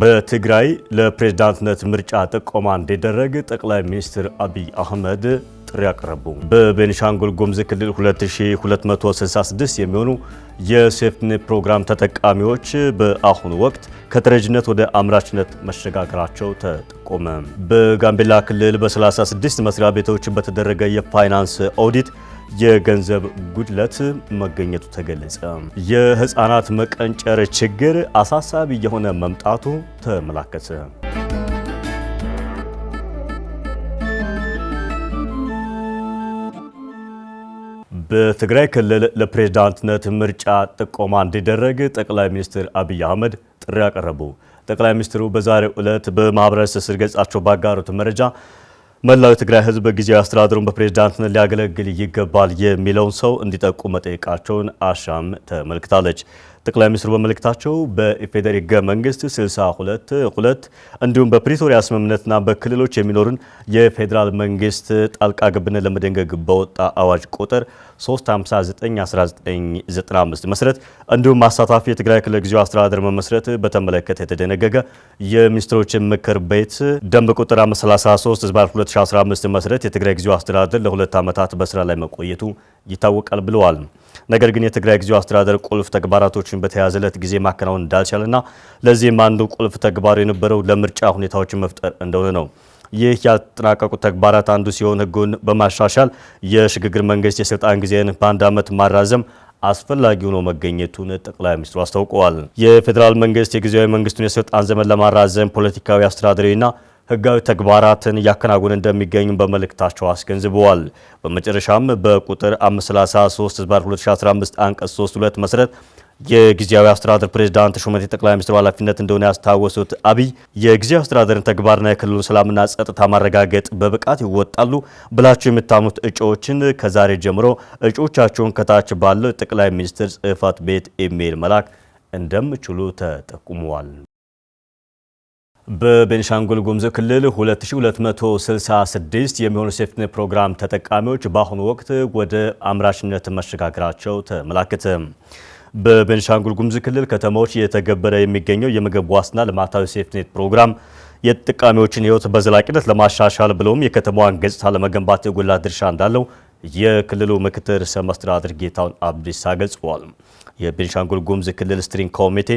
በትግራይ ለፕሬዝዳንትነት ምርጫ ጥቆማ እንዲደረግ ጠቅላይ ሚኒስትር አብይ አህመድ ጥሪ አቀረቡ። በቤኒሻንጉል ጉሙዝ ክልል 2266 የሚሆኑ የሴፍትኔት ፕሮግራም ተጠቃሚዎች በአሁኑ ወቅት ከተረጅነት ወደ አምራችነት መሸጋገራቸው ተጠቆመ። በጋምቤላ ክልል በ36 መስሪያ ቤቶች በተደረገ የፋይናንስ ኦዲት የገንዘብ ጉድለት መገኘቱ ተገለጸ። የህፃናት መቀንጨር ችግር አሳሳቢ የሆነ መምጣቱ ተመላከተ። በትግራይ ክልል ለፕሬዝዳንትነት ምርጫ ጥቆማ እንዲደረግ ጠቅላይ ሚኒስትር አብይ አህመድ ጥሪ አቀረቡ። ጠቅላይ ሚኒስትሩ በዛሬው ዕለት በማህበራዊ ትስስር ገጻቸው ባጋሩት መረጃ መላው የትግራይ ህዝብ ጊዜያዊ አስተዳደሩን በፕሬዝዳንትነት ሊያገለግል ይገባል የሚለውን ሰው እንዲጠቁ መጠየቃቸውን አሻም ተመልክታለች። ጠቅላይ ሚኒስትሩ በመልእክታቸው በኢፌዴሪ ህገ መንግስት 62(2) እንዲሁም በፕሪቶሪያ ስምምነትና በክልሎች የሚኖርን የፌዴራል መንግስት ጣልቃ ገብነት ለመደንገግ በወጣ አዋጅ ቁጥር 359/1995 መሰረት እንዲሁም አሳታፊ የትግራይ ክልል ጊዜያዊ አስተዳደር መመስረት በተመለከተ የተደነገገ የሚኒስትሮች ምክር ቤት ደንብ ቁጥር 533/2015 መሰረት የትግራይ ጊዜያዊ አስተዳደር ለ2 ዓመታት በስራ ላይ መቆየቱ ይታወቃል ብለዋል። ነገር ግን የትግራይ ጊዜያዊ አስተዳደር ቁልፍ ተግባራቶችን በተያዘለት ጊዜ ማከናወን እንዳልቻለና ለዚህም አንዱ ቁልፍ ተግባር የነበረው ለምርጫ ሁኔታዎችን መፍጠር እንደሆነ ነው። ይህ ያልተጠናቀቁ ተግባራት አንዱ ሲሆን ህጉን በማሻሻል የሽግግር መንግስት የስልጣን ጊዜን በ1 ዓመት ማራዘም አስፈላጊ ሆኖ መገኘቱን ጠቅላይ ሚኒስትሩ አስታውቀዋል። የፌዴራል መንግስት የጊዜያዊ መንግስቱን የስልጣን ዘመን ለማራዘም ፖለቲካዊ፣ አስተዳደራዊና ህጋዊ ተግባራትን እያከናወነ እንደሚገኙ በመልእክታቸው አስገንዝበዋል። በመጨረሻም በቁጥር 533/2015 አንቀጽ 3(2) መሰረት የጊዜያዊ አስተዳደር ፕሬዝዳንት ሹመት የጠቅላይ ሚኒስትሩ ኃላፊነት እንደሆነ ያስታወሱት አብይ የጊዜያዊ አስተዳደርን ተግባርና የክልሉን ሰላምና ጸጥታ ማረጋገጥ በብቃት ይወጣሉ ብላቸው የምታምኑት እጩዎችን ከዛሬ ጀምሮ እጩዎቻቸውን ከታች ባለው ጠቅላይ ሚኒስትር ጽህፈት ቤት ኢሜይል መላክ እንደሚችሉ ተጠቁመዋል። በቤኒሻንጉል ጉሙዝ ክልል 2266 የሚሆኑ ሴፍትኔት ፕሮግራም ተጠቃሚዎች በአሁኑ ወቅት ወደ አምራችነት መሸጋገራቸው ተመላከተ። በቤኒሻንጉል ጉሙዝ ክልል ከተሞች እየተገበረ የሚገኘው የምግብ ዋስትና ልማታዊ ሴፍትኔት ፕሮግራም የተጠቃሚዎችን ህይወት በዘላቂነት ለማሻሻል ብሎም የከተማዋን ገጽታ ለመገንባት የጎላ ድርሻ እንዳለው የክልሉ ምክትል ርዕሰ መስተዳድር ጌታሁን አብዲሳ ገልጸዋል። የቤኒሻንጉል ጉሙዝ ክልል ስትሪንግ ኮሚቴ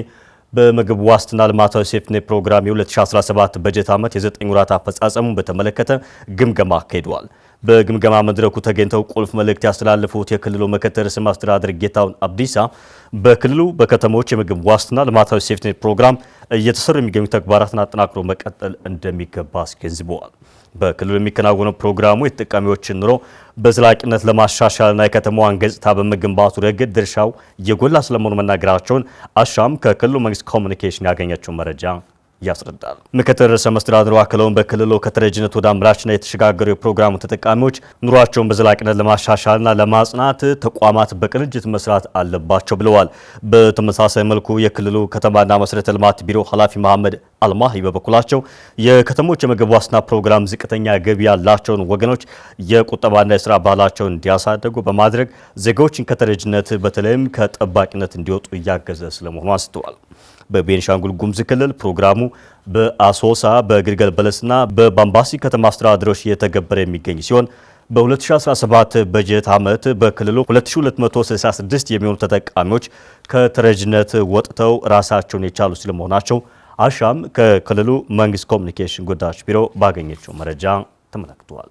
በምግብ ዋስትና ልማታዊ ሴፍትኔት ፕሮግራም የ2017 በጀት ዓመት የ9 ወራት አፈጻጸሙን በተመለከተ ግምገማ አካሂደዋል። በግምገማ መድረኩ ተገኝተው ቁልፍ መልእክት ያስተላለፉት የክልሉ ምክትል ርዕሰ መስተዳድር ጌታሁን አብዲሳ በክልሉ በከተሞች የምግብ ዋስትና ልማታዊ ሴፍትኔት ፕሮግራም እየተሰሩ የሚገኙ ተግባራትን አጠናክሮ መቀጠል እንደሚገባ አስገንዝበዋል። በክልሉ የሚከናወነው ፕሮግራሙ የተጠቃሚዎችን ኑሮ በዘላቂነት ለማሻሻልና የከተማዋን ገጽታ በመገንባቱ ረገድ ድርሻው የጎላ ስለመሆኑ መናገራቸውን አሻም ከክልሉ መንግስት ኮሚኒኬሽን ያገኘችው መረጃ ያስረዳል። ምክትል ርዕሰ መስተዳድሩ አክለውን በክልሉ ከተረጅነት ወደ አምራችነት የተሸጋገሩ የፕሮግራሙ ተጠቃሚዎች ኑሯቸውን በዘላቂነት ለማሻሻልና ለማጽናት ተቋማት በቅንጅት መስራት አለባቸው ብለዋል። በተመሳሳይ መልኩ የክልሉ ከተማና መሰረተ ልማት ቢሮ ኃላፊ መሐመድ አልማሂ በበኩላቸው የከተሞች የምግብ ዋስትና ፕሮግራም ዝቅተኛ ገቢ ያላቸውን ወገኖች የቁጠባና የስራ ባህላቸውን እንዲያሳደጉ በማድረግ ዜጎችን ከተረጅነት በተለይም ከጠባቂነት እንዲወጡ እያገዘ ስለመሆኑ አንስተዋል። በቤኒሻንጉል ጉሙዝ ክልል ፕሮግራሙ በአሶሳ፣ በግልገል በለስና በባምባሲ ከተማ አስተዳደሮች እየተገበረ የሚገኝ ሲሆን በ2017 በጀት ዓመት በክልሉ 2266 የሚሆኑ ተጠቃሚዎች ከተረጅነት ወጥተው ራሳቸውን የቻሉ ስለመሆናቸው አሻም ከክልሉ መንግስት ኮሚኒኬሽን ጉዳዮች ቢሮ ባገኘችው መረጃ ተመልክቷል።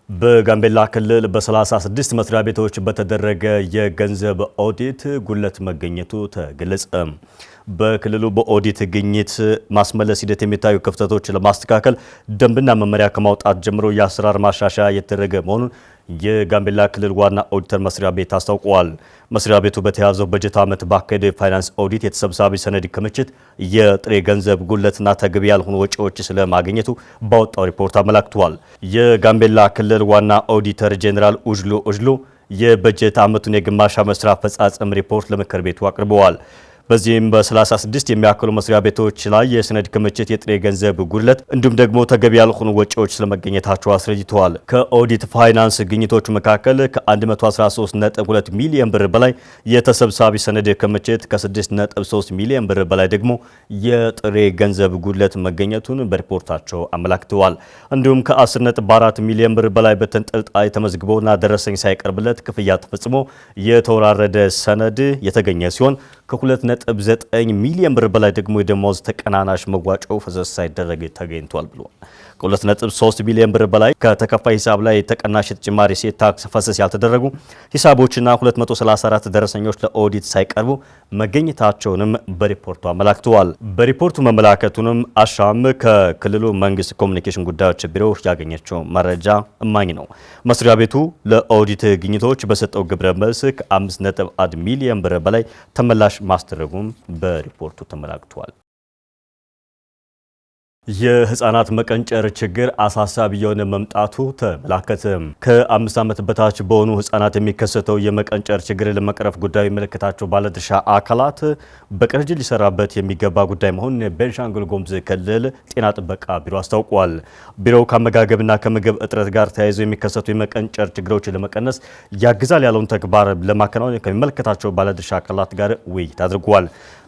በጋምቤላ ክልል በ36 መስሪያ ቤቶች በተደረገ የገንዘብ ኦዲት ጉድለት መገኘቱ ተገለጸ። በክልሉ በኦዲት ግኝት ማስመለስ ሂደት የሚታዩ ክፍተቶች ለማስተካከል ደንብና መመሪያ ከማውጣት ጀምሮ የአሰራር ማሻሻያ የተደረገ መሆኑን የጋምቤላ ክልል ዋና ኦዲተር መስሪያ ቤት አስታውቀዋል። መስሪያ ቤቱ በተያዘው በጀት ዓመት ባካሄደው የፋይናንስ ኦዲት የተሰብሳቢ ሰነድ ክምችት፣ የጥሬ ገንዘብ ጉድለትና ተገቢ ያልሆኑ ወጪዎች ስለማግኘቱ ባወጣው ሪፖርት አመላክቷል። የጋምቤላ ክልል ዋና ኦዲተር ጄኔራል ኡጅሎ የበጀት ዓመቱን የግማሽ ዓመት ስራ አፈጻጸም ሪፖርት ለምክር ቤቱ አቅርበዋል። በዚህም በ36 የሚያክሉ መስሪያ ቤቶች ላይ የሰነድ ክምችት፣ የጥሬ ገንዘብ ጉድለት እንዲሁም ደግሞ ተገቢ ያልሆኑ ወጪዎች ስለመገኘታቸው አስረድተዋል። ከኦዲት ፋይናንስ ግኝቶች መካከል ከ113.2 ሚሊዮን ብር በላይ የተሰብሳቢ ሰነድ ክምችት፣ ከ6.3 ሚሊዮን ብር በላይ ደግሞ የጥሬ ገንዘብ ጉድለት መገኘቱን በሪፖርታቸው አመላክተዋል። እንዲሁም ከ10.4 ሚሊዮን ብር በላይ በተንጠልጣይ ተመዝግቦና ደረሰኝ ሳይቀርብለት ክፍያ ተፈጽሞ የተወራረደ ሰነድ የተገኘ ሲሆን ከ2.9 ሚሊዮን ብር በላይ ደግሞ የደሞዝ ተቀናናሽ መዋጮ ፈሰስ ሳይደረግ ተገኝቷል ብሏል። ከ2.3 ሚሊዮን ብር በላይ ከተከፋይ ሂሳብ ላይ ተቀናሽ ተጨማሪ እሴት ታክስ ፈሰስ ያልተደረጉ ሂሳቦችና 234 ደረሰኞች ለኦዲት ሳይቀርቡ መገኘታቸውንም በሪፖርቱ አመላክተዋል። በሪፖርቱ መመላከቱንም አሻም ከክልሉ መንግስት ኮሚኒኬሽን ጉዳዮች ቢሮ ያገኘችው መረጃ እማኝ ነው። መስሪያ ቤቱ ለኦዲት ግኝቶች በሰጠው ግብረ መልስ ከ5.1 ሚሊዮን ብር በላይ ተመላሽ ማስደረጉም በሪፖርቱ ተመላክቷል። የህፃናት መቀንጨር ችግር አሳሳቢ የሆነ መምጣቱ ተመላከተ። ከ5 ዓመት በታች በሆኑ ህፃናት የሚከሰተው የመቀንጨር ችግር ለመቅረፍ ጉዳዩ የሚመለከታቸው ባለድርሻ አካላት በቅንጅት ሊሰራበት የሚገባ ጉዳይ መሆኑን የቤንሻንጉል ጉሙዝ ክልል ጤና ጥበቃ ቢሮ አስታውቋል። ቢሮው ከአመጋገብና ከምግብ እጥረት ጋር ተያይዞ የሚከሰቱ የመቀንጨር ችግሮችን ለመቀነስ ያግዛል ያለውን ተግባር ለማከናወን ከሚመለከታቸው ባለድርሻ አካላት ጋር ውይይት አድርጓል።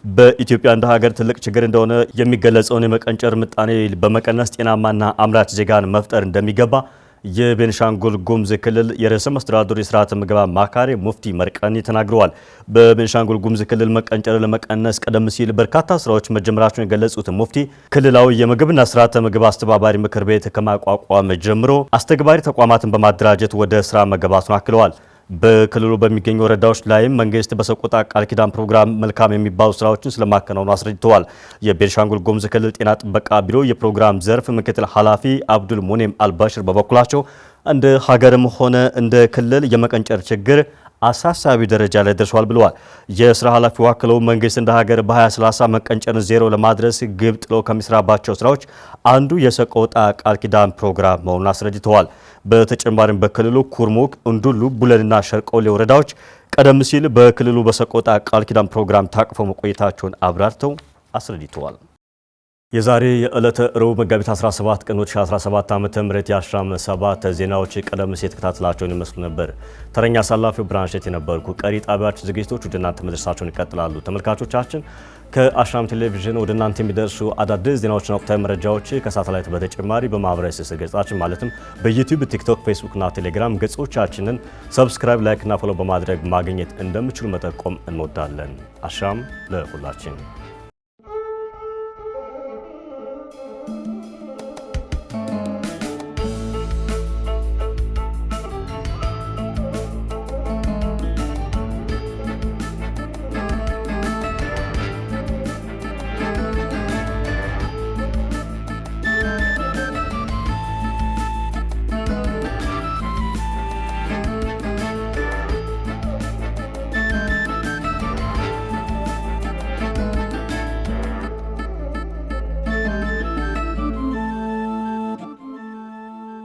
በኢትዮጵያ እንደ ሀገር ትልቅ ችግር እንደሆነ የሚገለጸውን የመቀንጨር ምጣኔ በመቀነስ ጤናማና አምራች ዜጋን መፍጠር እንደሚገባ የቤንሻንጉል ጉሙዝ ክልል የርዕሰ መስተዳድሩ የስርዓተ ምግብ አማካሪ ሙፍቲ መርቀኒ ተናግረዋል። በቤንሻንጉል ጉሙዝ ክልል መቀንጨር ለመቀነስ ቀደም ሲል በርካታ ስራዎች መጀመራቸውን የገለጹት ሙፍቲ ክልላዊ የምግብና ስርዓተ ምግብ አስተባባሪ ምክር ቤት ከማቋቋም ጀምሮ አስተግባሪ ተቋማትን በማደራጀት ወደ ስራ መገባቱን አክለዋል። በክልሉ በሚገኙ ወረዳዎች ላይም መንግስት በሰቆጣ ቃል ኪዳን ፕሮግራም መልካም የሚባሉ ስራዎችን ስለማከናወኑ አስረድተዋል። የቤንሻንጉል ጉሙዝ ክልል ጤና ጥበቃ ቢሮ የፕሮግራም ዘርፍ ምክትል ኃላፊ አብዱል ሙኒም አልባሽር በበኩላቸው እንደ ሀገርም ሆነ እንደ ክልል የመቀንጨር ችግር አሳሳቢ ደረጃ ላይ ደርሷል ብለዋል። የስራ ኃላፊው አክለው መንግስት እንደ ሀገር በ2030 መቀንጨርን ዜሮ ለማድረስ ግብ ጥሎ ከሚሰራባቸው ስራዎች አንዱ የሰቆጣ ቃል ኪዳን ፕሮግራም መሆኑን አስረድተዋል። በተጨማሪም በክልሉ ኩርሙክ፣ እንዱሉ፣ ቡለንና ሸርቆሌ ወረዳዎች ቀደም ሲል በክልሉ በሰቆጣ ቃል ኪዳን ፕሮግራም ታቅፈው መቆየታቸውን አብራርተው አስረድተዋል። የዛሬ የዕለተ ረቡዕ መጋቢት 17 ቀን 2017 ዓ.ም የአሻም 7 ዜናዎች ቀደም ሲል የተከታተላቸውን ይመስሉ ነበር። ተረኛ አሳላፊው ብራንሸት የነበርኩ። ቀሪ ጣቢያዎች ዝግጅቶች ወደ እናንተ መድረሳቸውን ይቀጥላሉ። ተመልካቾቻችን ከአሻም ቴሌቪዥን ወደ እናንተ የሚደርሱ አዳዲስ ዜናዎችና ወቅታዊ መረጃዎች ከሳተላይት በተጨማሪ በማህበራዊ ትስስር ገጻችን ማለትም በዩቲዩብ፣ ቲክቶክ፣ ፌስቡክ እና ቴሌግራም ገጾቻችንን ሰብስክራይብ፣ ላይክ እና ፎሎ በማድረግ ማግኘት እንደምችሉ መጠቆም እንወዳለን። አሻም ለሁላችን!